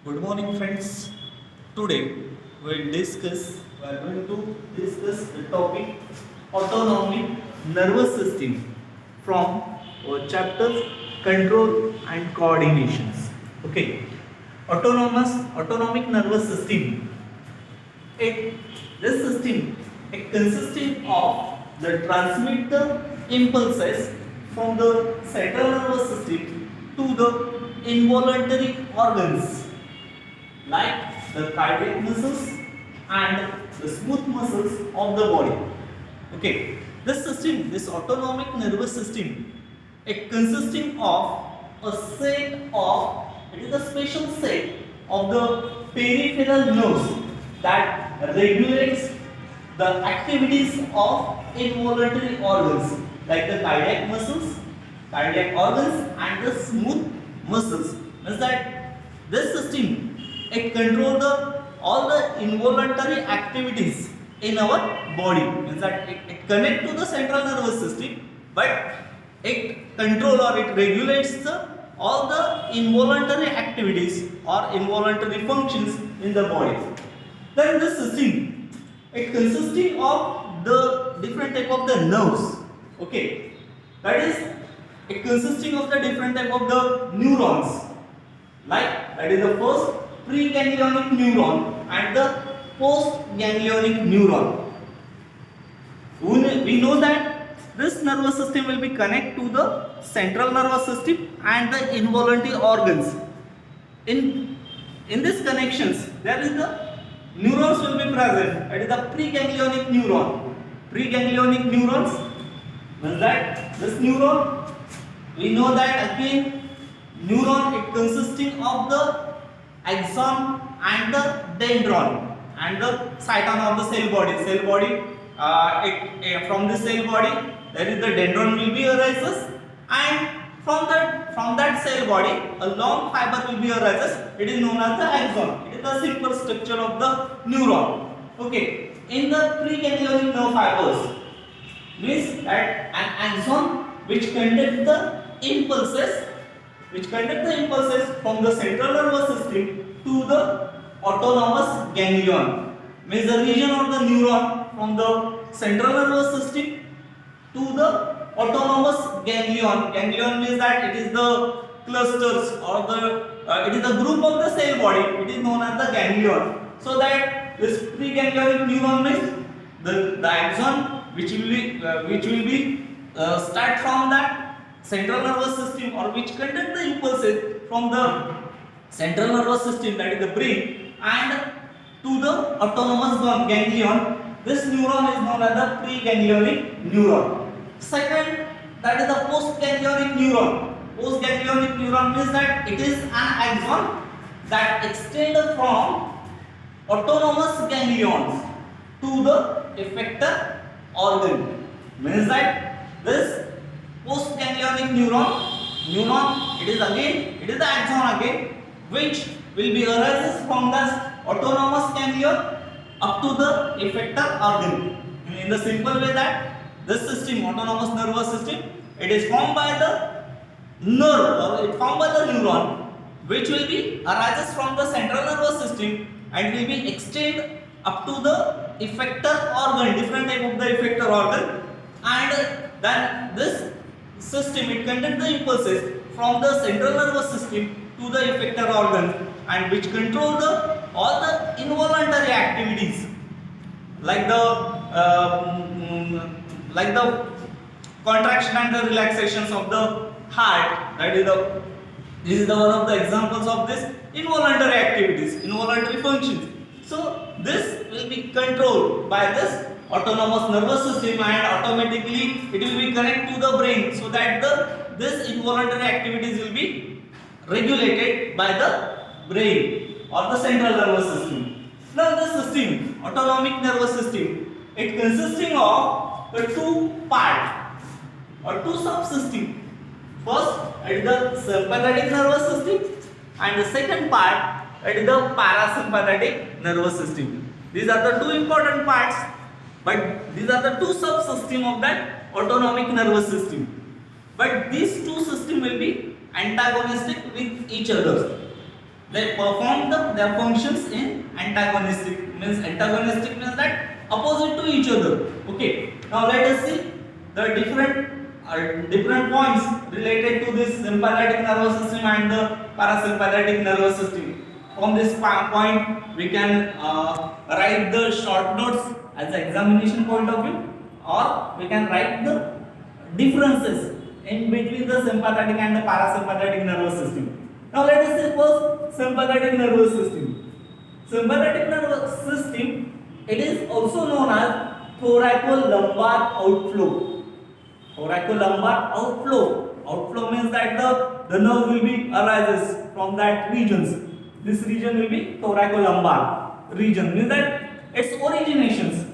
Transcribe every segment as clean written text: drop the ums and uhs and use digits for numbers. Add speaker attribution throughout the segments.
Speaker 1: Good morning, friends. Today we are going to discuss the topic autonomic nervous system from our chapters control and coordinations. Okay, autonomic nervous system. It this system it consisting of the transmit the impulses from the central nervous system to the involuntary organs like the cardiac muscles and the smooth muscles of the body. Okay, this autonomic nervous system, it consisting of a set of, it is a special set of the peripheral nerves that regulates the activities of involuntary organs like the cardiac muscles, cardiac organs, and the smooth muscles. Means that this system it control the all the involuntary activities in our body. Means that it connect to the central nervous system, but it control or it regulates the all the involuntary activities or involuntary functions in the body. Then this system it consisting of the different type of the nerves. Okay, that is it consisting of the different type of the neurons, like that is the first preganglionic neuron and the postganglionic neuron. We know that this nervous system will be connect to the central nervous system and the involuntary organs. In these connections, there is the neurons will be present. That is the preganglionic neuron. Preganglionic neurons means that this neuron, we know that again neuron it consisting of the axon and the dendron and the cyton of the cell body. From the cell body there is the dendron will be arises, and from that cell body a long fiber will be arises. It is known as the axon. It is the simple structure of the neuron. Okay, in the preganglionic nerve fibers means that an axon which conduct the impulses from the central nervous system to the autonomous ganglion, means the region of the neuron from the central nervous system to the autonomous ganglion. Ganglion means that it is the clusters or it is the group of the cell body. It is known as the ganglion. So that this preganglionic neuron means the axon which will be start from that central nervous system or which conduct the impulses from the central nervous system, that is the brain, and to the autonomous ganglion. This neuron is known as the preganglionic neuron. Second, that is the postganglionic neuron. Postganglionic neuron means that it is an axon that extends from autonomous ganglions to the effector organ. Means that this postganglionic neuron it is the axon again, which will be arises from the autonomous ganglion up to the effector organ. In the simple way that this system, autonomous nervous system, it is formed by the nerve or it formed by the neuron, which will be arises from the central nervous system and will be extend up to the effector organ, different type of the effector organ, and then this system it conduct the impulses from the central nervous system to the effector organ and which control the all the involuntary activities like the contraction and the relaxations of the heart. That is this is the one of the examples of this involuntary activities, involuntary functions. So this will be controlled by this autonomous nervous system and automatically it will be connected to the brain, so that this involuntary activities will be regulated by the brain or the central nervous system. Now this system, autonomic nervous system, it consisting of the two parts or two subsystems. First, it is the sympathetic nervous system, and the second part it is the parasympathetic nervous system. These are the two important parts, but these are the two subsystems of that autonomic nervous system. But these two systems will be antagonistic with each other. they perform their functions in antagonistic. Means antagonistic means that opposite to each other. Okay, now let us see the different points related to this sympathetic nervous system and the parasympathetic nervous system. From this point we can write the short notes as an examination point of view, or we can write the differences in between the sympathetic and the parasympathetic nervous system. Now let us see first sympathetic nervous system. Sympathetic nervous system, it is also known as thoracolumbar outflow. Thoracolumbar outflow. Outflow means that the nerve will be arises from that regions. This region will be thoracolumbar region, means that its originations.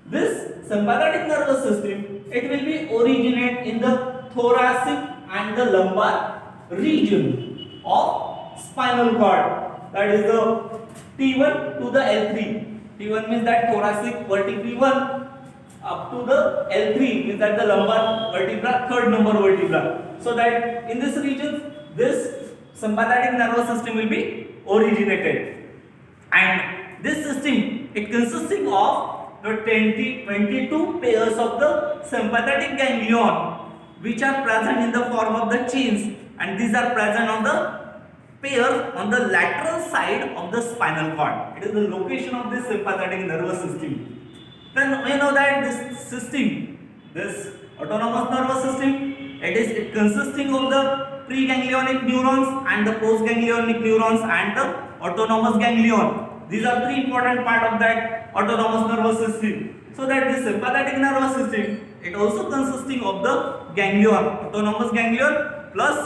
Speaker 1: This sympathetic nervous system, it will be originate in the thoracic and the lumbar region of spinal cord. That is the T1 to the L3. T1 means that thoracic vertebrae 1 up to the L3 means that the lumbar vertebra, third number vertebra. So that in this region, this sympathetic nervous system will be originated, and this system, it consisting of the 22 pairs of the sympathetic ganglion which are present in the form of the chains, and these are present on the pairs on the lateral side of the spinal cord. It is the location of this sympathetic nervous system. Then we know that this system, this autonomous nervous system, it is consisting of the preganglionic neurons and the postganglionic neurons and the autonomous ganglion. These are three important part of that autonomous nervous system. So that this sympathetic nervous system, it also consisting of the ganglion, autonomous ganglion plus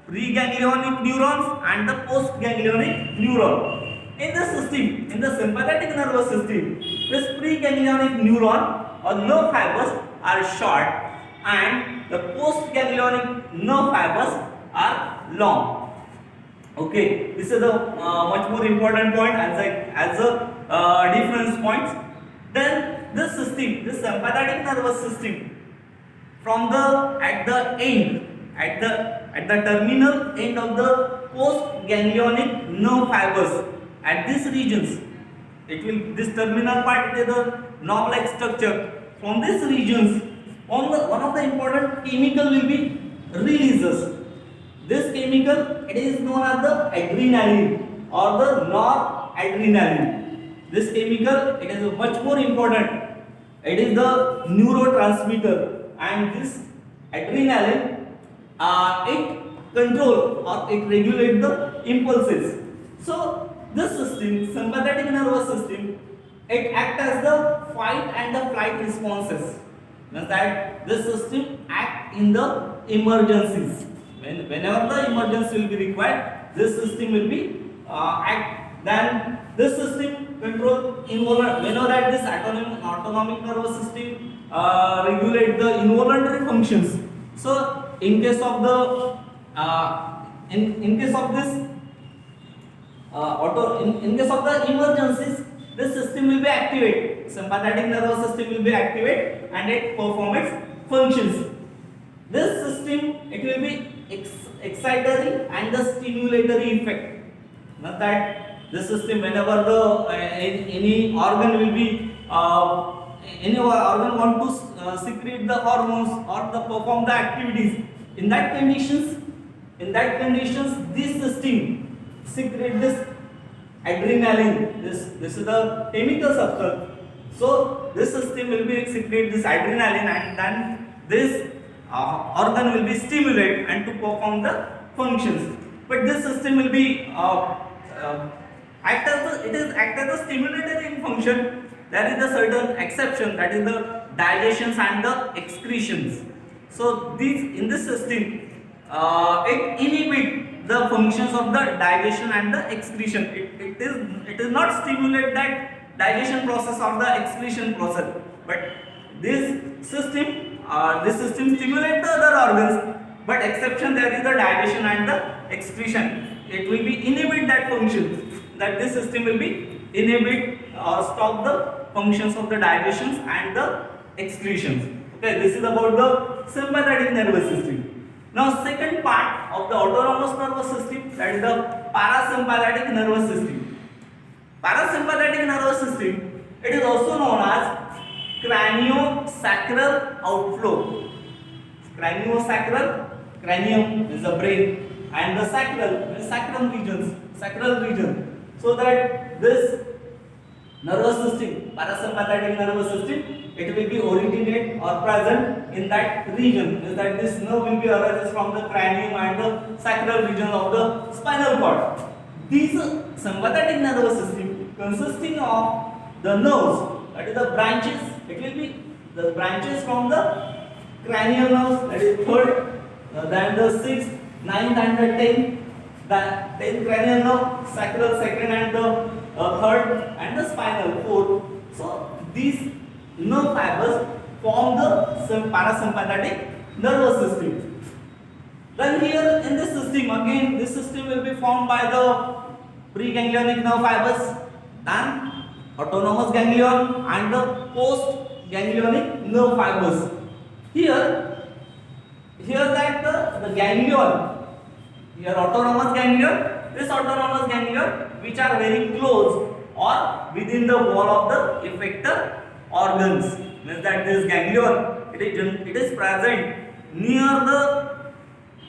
Speaker 1: preganglionic neurons and the postganglionic neuron. In the system, in the sympathetic nervous system, this preganglionic neuron or nerve fibers are short and the postganglionic nerve fibers are long. Okay, this is a much more important point as a difference points. Then this system, this sympathetic nervous system, from the at the terminal end of the postganglionic nerve fibers, at these regions, this terminal part, it is a knob-like structure. From these regions, one of the important chemical will be releases. This chemical, it is known as the adrenaline or the noradrenaline. This chemical, it is much more important. It is the neurotransmitter, and this adrenaline, it control or it regulate the impulses. So this system, sympathetic nervous system, it acts as the fight and the flight responses. Means that this system act in the emergencies. Whenever the emergency will be required, this system will be act. Then this system control involuntary. We know that this autonomic nervous system regulate the involuntary functions. So in case of the in case of this in case of the emergencies, this system will be activated. Sympathetic nervous system will be activated and it perform its functions. This system, it will be excitatory and the stimulatory effect. Not that this system, whenever the any organ will be any organ want to secrete the hormones or the perform the activities, in that conditions, this system secrete this adrenaline. This is the chemical substance. So this system will be secrete this adrenaline, and then this organ will be stimulated and to perform the functions. But this system will be act as a stimulatory in function. There is a certain exception, that is the dilations and the excretions. So these in this system, it inhibit the functions of the dilation and the excretion. It is not stimulate that dilation process or the excretion process, but this system stimulate the other organs, but exception there is the dilation and the excretion. It will be inhibit that function, that this system will be inhibit or stop the functions of the dilations and the excretions. Okay, this is about the sympathetic nervous system. Now second part of the autonomous nervous system, that is the parasympathetic nervous system. Parasympathetic nervous system, it is also known as craniosacral outflow. Craniosacral, cranium is the brain, and the sacral is sacral region. So that this nervous system, parasympathetic nervous system, it will be originate or present in that region. Is that this nerve will be arises from the cranium and the sacral region of the spinal cord. These sympathetic nervous system consisting of the nerves, that is the branches. It will be the branches from the cranial nerves, that is third, then the sixth, ninth, and the tenth. The 10th cranial nerve, sacral second, and the third, and the spinal fourth. So these nerve fibers form the parasympathetic nervous system. Then here in this system, again this system will be formed by the preganglionic nerve fibers, then autonomous ganglion, and the postganglionic nerve fibers. Here that the ganglion, here autonomous ganglion, this autonomous ganglion which are very close or within the wall of the effector organs, means that this ganglion it is present near the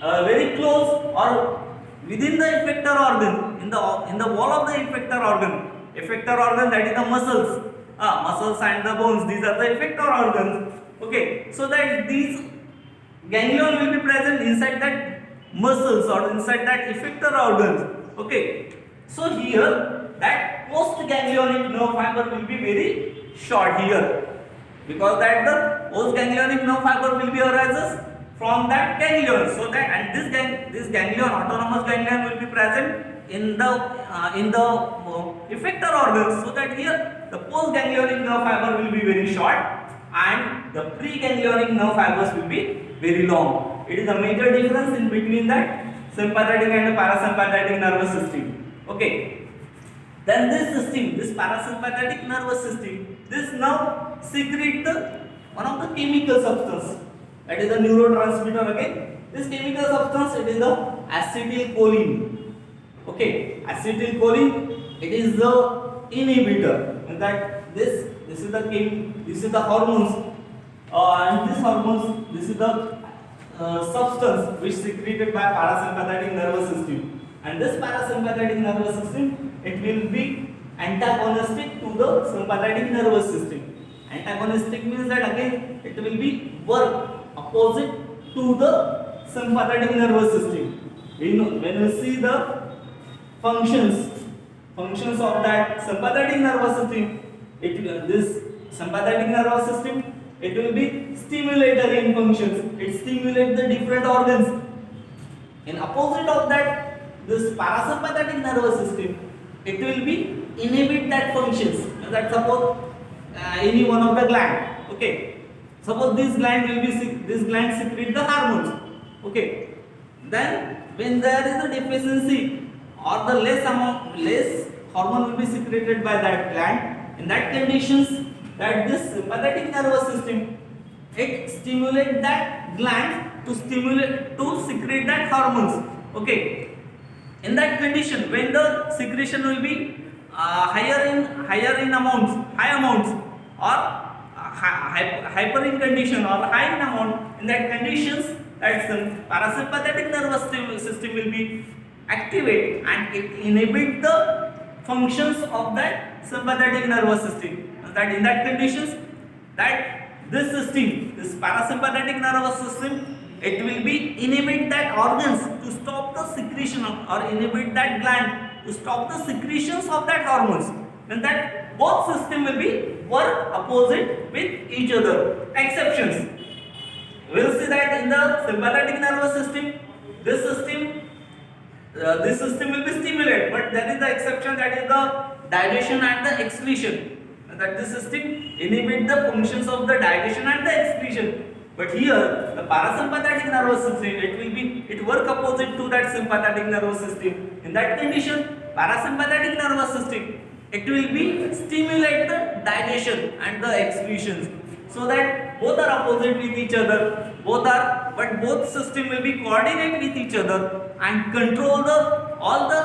Speaker 1: very close or within the effector organ, in the wall of the effector organ. Effector organ, that is the muscles and the bones, these are the effector organs. Okay, so that these ganglion will be present inside that muscles or inside that effector organs. Okay, so here that postganglionic nerve fiber will be very short here, because that the postganglionic nerve fiber will be arises from that ganglion. So that, and this ganglion, autonomous ganglion, will be present in the effector organs. So that here the postganglionic nerve fiber will be very short and the preganglionic nerve fibers will be very long. It is a major difference in between that sympathetic and parasympathetic nervous system. Okay. Then this system, this parasympathetic nervous system, this nerve secrete one of the chemical substance, that is the neurotransmitter. Again, this chemical substance, it is the acetylcholine. Okay, acetylcholine, it is the inhibitor. In fact, this is the hormones, and this is the substance which secreted by parasympathetic nervous system. And this parasympathetic nervous system, it will be antagonistic to the sympathetic nervous system. Antagonistic means that again it will be work opposite to the sympathetic nervous system. When you see the functions of that sympathetic nervous system, this sympathetic nervous system, it will be stimulatory in functions. It stimulates the different organs. In opposite of that, this parasympathetic nervous system, it will be inhibit that functions. That suppose any one of the gland. Okay. Suppose this gland secrete the hormones. Okay. Then when there is a deficiency or the less hormone will be secreted by that gland, in that conditions, that this sympathetic nervous system, it stimulate that gland to secrete that hormones. Okay. In that condition, when the secretion will be high amounts, or hyper in condition or high in amount, in that conditions, that parasympathetic nervous system will be activate and it inhibit the functions of that sympathetic nervous system. That in that conditions, that this parasympathetic nervous system, it will be inhibit that organs to stop the secretion or inhibit that gland to stop the secretions of that hormones. Then that both system will be work opposite with each other. Exceptions. We will see that in the sympathetic nervous system, this system will be stimulated, but there is the exception, that is the digestion and the excretion. That this system inhibit the functions of the digestion and the excretion. But here the parasympathetic nervous system, it work opposite to that sympathetic nervous system. In that condition, parasympathetic nervous system, it will be stimulate the digestion and the excretions. so that both are opposite with each other, but both system will be coordinate with each other and control the all the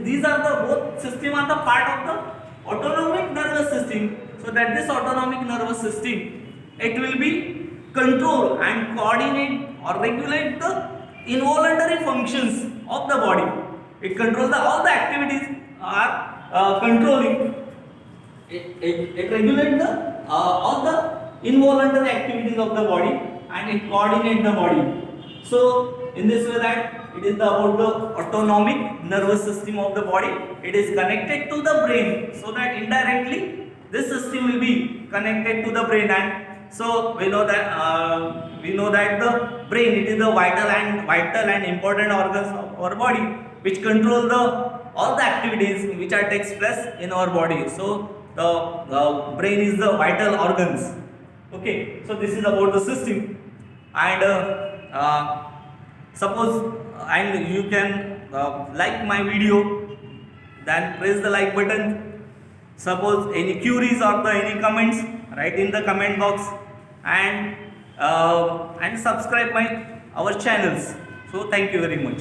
Speaker 1: these are the both system are the part of the autonomic nervous system, so that this autonomic nervous system, it will be control and coordinate or regulate the involuntary functions of the body. It controls all the activities are controlling. It regulates the all the involuntary activities of the body and it coordinates the body. So in this way that it is about the autonomic nervous system of the body. It is connected to the brain, so that indirectly this system will be connected to the brain. And so we know that the brain, it is the vital and important organs of our body, which control the all the activities which are takes place in our body. So the brain is the vital organs. Okay, so this is about the system. And suppose and you can like my video, then press the like button. Suppose any queries or any comments, write in the comment box, and subscribe our channels. So thank you very much.